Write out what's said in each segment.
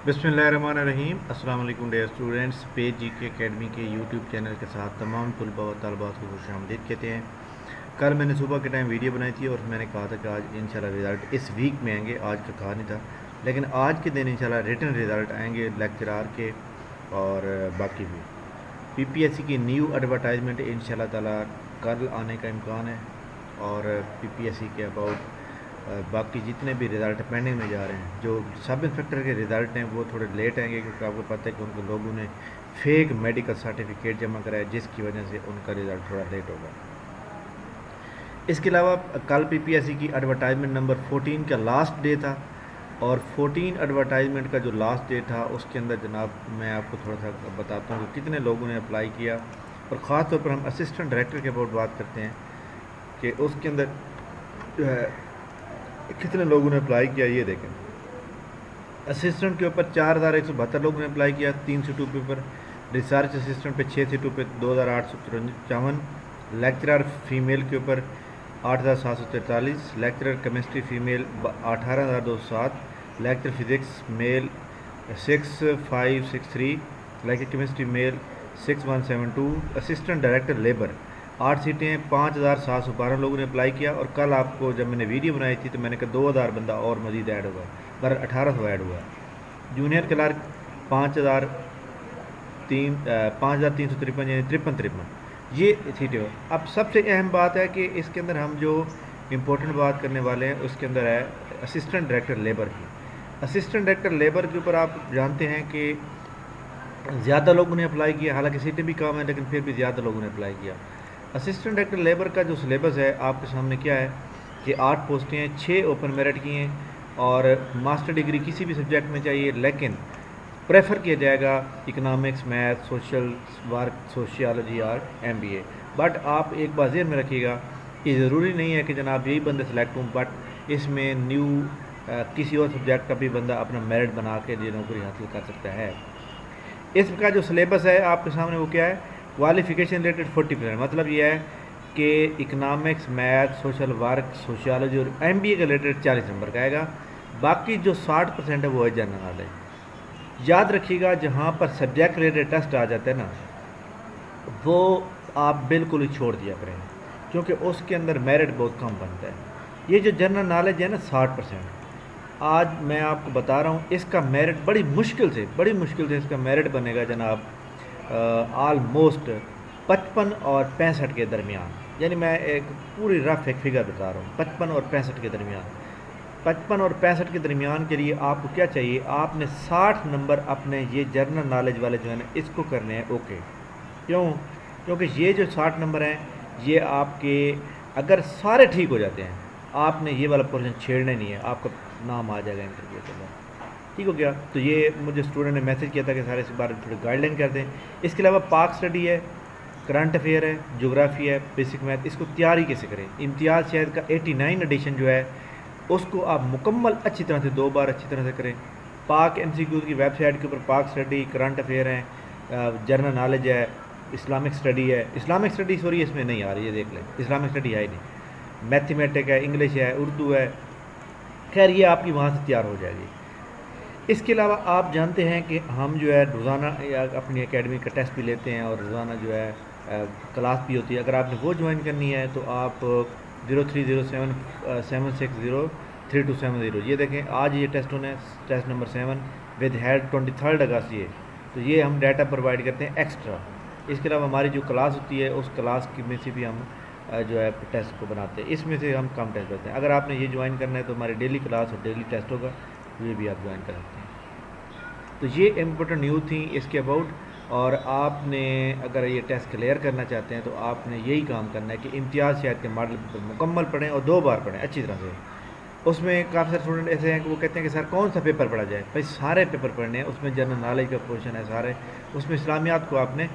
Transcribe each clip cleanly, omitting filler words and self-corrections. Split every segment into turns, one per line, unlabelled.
बिस्मिल्लाहिर्रहमानिर्रहीम। अस्सलाम वालेकुम डियर स्टूडेंट्स। पेज जी के अकेडमी के यूट्यूब चैनल के साथ तमाम तलबा व तलबात को खुशामदीद कहते हैं। कल मैंने सुबह के टाइम वीडियो बनाई थी और मैंने कहा था कि आज इंशाल्लाह रिज़ल्ट इस वीक में आएंगे। आज का कहा नहीं था, लेकिन आज के दिन इंशाल्लाह रिटन रिज़ल्ट आएंगे लेक्चरार के और बाकी भी। पीपीएससी की न्यू एडवर्टाइजमेंट इंशाल्लाह ताला कल आने का इम्कान है और पीपीएससी के अबाउट बाकी जितने भी रिज़ल्ट पेंडिंग में जा रहे हैं, जो सब इंस्पेक्टर के रिज़ल्ट हैं वो थोड़े लेट आएंगे, क्योंकि आपको पता है कि उनको लोगों ने फेक मेडिकल सर्टिफिकेट जमा कराया, जिसकी वजह से उनका रिज़ल्ट थोड़ा लेट होगा। इसके अलावा कल पीपीएससी की एडवर्टाइजमेंट नंबर 14 का लास्ट डे था और 14 एडवर्टाइजमेंट का जो लास्ट डे था उसके अंदर जनाब मैं आपको थोड़ा सा बताता हूँ कि कितने लोगों ने अप्लाई किया, और ख़ास तौर पर हम असिस्टेंट डायरेक्टर के अबाउट बात करते हैं कि उसके अंदर जो है कितने लोगों ने अप्लाई किया। ये देखें, असिस्टेंट के ऊपर 4172 लोगों ने अप्लाई किया, 3 सीटों पे ऊपर। रिसर्च असिस्टेंट पे 6 सीटों पे 2854। लेक्चरर फीमेल के ऊपर 8743। Lecturer chemistry female 18207। Lecture physics male 6563। Lecture chemistry male 6172। Assistant director labour 8 सीटें हैं, 5712 लोगों ने अप्लाई किया। और कल आपको जब मैंने वीडियो बनाई थी तो मैंने कहा 2000 बंदा और मज़ीद ऐड हुआ, पर 1800 ऐड हुआ। जूनियर क्लर्क 5353 यानी 53 ये सीटें हो। अब सबसे अहम बात है कि इसके अंदर हम जो इम्पोर्टेंट बात करने वाले हैं उसके अंदर है असिस्टेंट डायरेक्टर लेबर की। असिस्टेंट डायरेक्टर लेबर के ऊपर आप जानते हैं कि ज़्यादा लोगों ने अप्लाई किया, हालांकि सीटें भी कम हैं लेकिन फिर भी ज़्यादा लोगों ने अप्लाई किया। असिस्टेंट डायरेक्टर लेबर का जो सिलेबस है आपके सामने क्या है कि 8 पोस्टें हैं, 6 ओपन मेरिट की हैं और मास्टर डिग्री किसी भी सब्जेक्ट में चाहिए, लेकिन प्रेफर किया जाएगा economics, math, social work, sociology और एमबीए। बट आप एक बात ज़हन में रखिएगा, ये ज़रूरी नहीं है कि जनाब यही बंदे सेलेक्ट हों, बट इसमें न्यू किसी और सब्जेक्ट का भी बंदा अपना मेरिट बना के ये नौकरी हासिल कर सकता है। इसका जो सिलेबस है आपके सामने वो क्या है, क्वालिफ़िकेशन रिलेटेड 40%, मतलब ये है कि economics, math, social work, sociology और एमबीए के रिलेटेड 40 नंबर का आएगा। बाकी जो 60% है वो है जनरल नॉलेज। याद रखिएगा, जहाँ पर सब्जेक्ट रिलेटेड टेस्ट आ जाते हैं ना, वो आप बिल्कुल ही छोड़ दिया करें, क्योंकि उसके अंदर मेरिट बहुत कम बनता है। ये जो जनरल नॉलेज है ना 60%, आज मैं आपको बता रहा हूँ इसका मेरिट बड़ी मुश्किल से इसका मेरिट बनेगा जनाब आलमोस्ट 55 और 65 के दरमियान। यानी मैं एक पूरी रफ एक फिगर बता रहा हूँ, 55 और 65 के दरमियान। 55 और 65 के दरमियान के लिए आपको क्या चाहिए, आपने 60 नंबर अपने ये जनरल नॉलेज वाले जो है ना इसको करने हैं ओके। क्यों? क्योंकि ये जो 60 नंबर हैं ये आपके अगर सारे ठीक हो जाते हैं, आपने ये वाला पोर्शन छेड़ना नहीं है, आपका नाम आ जाएगा इंटरव्यू के बाद। ठीक हो गया? तो ये मुझे स्टूडेंट ने मैसेज किया था कि सारे इस बारे में थोड़ी गाइडलाइन कर दें। इसके अलावा पाक स्टडी है, करंट अफेयर है, ज्योग्राफी है, बेसिक मैथ, इसको तैयारी कैसे करें। इम्तियाज़ शहद का 89 एडिशन जो है उसको आप मुकम्मल अच्छी तरह से 2 बार अच्छी तरह से करें। पाक एमसीक्यू की वेबसाइट के ऊपर पाक स्टडी, करंट अफेयर है, जनरल नॉलेज है, इस्लामिक स्टडी है। इस्लामिक स्टडी सॉरी इसमें नहीं आ रही है, देख लें, इस्लामिक स्टडी है ही नहीं। मैथमेटिक है, इंग्लिश है, उर्दू है, खैर ये आपकी वहाँ से तैयार हो जाएगी। इसके अलावा आप जानते हैं कि हम जो है रोज़ाना अपनी एकेडमी का टेस्ट भी लेते हैं और रोज़ाना जो है क्लास भी होती है। अगर आपने वो ज्वाइन करनी है तो आप 0307760370 ये देखें, आज ये टेस्ट होने टेस्ट नंबर 7 विद हेड 23 अगस्त ये। तो ये हम डाटा प्रोवाइड करते हैं एक्स्ट्रा। इसके अलावा हमारी जो क्लास होती है उस क्लास की में से भी हम जो है टेस्ट को बनाते हैं, इसमें से हम कम टेस्ट करते हैं। अगर आपने ये ज्वाइन करना है तो हमारी डेली क्लास और डेली टेस्ट होगा, ये भी आप ज्वाइन कर सकते हैं। तो ये इम्पोर्टेंट न्यूज़ थी इसके अबाउट। और आपने अगर ये टेस्ट क्लियर करना चाहते हैं तो आपने यही काम करना है कि इम्तियाज़ शहद के मॉडल पेपर मुकम्मल पढ़ें और 2 बार पढ़ें अच्छी तरह से। उसमें काफ़ी सारे स्टूडेंट ऐसे हैं कि वो कहते हैं कि सर कौन सा पेपर पढ़ा जाए। भाई सारे पेपर पढ़ने हैं, उसमें जनरल नॉलेज का पोर्शन है सारे, उसमें इस्लामियात को आपने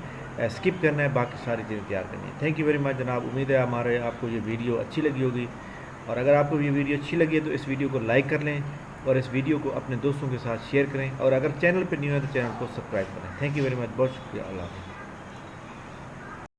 स्किप करना है, बाकी सारी चीज़ें तैयार करनी है। थैंक यू वेरी मच जनाब। उम्मीद है हमारे आपको ये वीडियो अच्छी लगी होगी, और अगर आपको ये वीडियो अच्छी लगी है तो इस वीडियो को लाइक कर लें और इस वीडियो को अपने दोस्तों के साथ शेयर करें, और अगर चैनल पर न्यू है तो चैनल को सब्सक्राइब करें। थैंक यू वेरी मच, बहुत शुक्रिया। अल्लाह हाफ़िज़।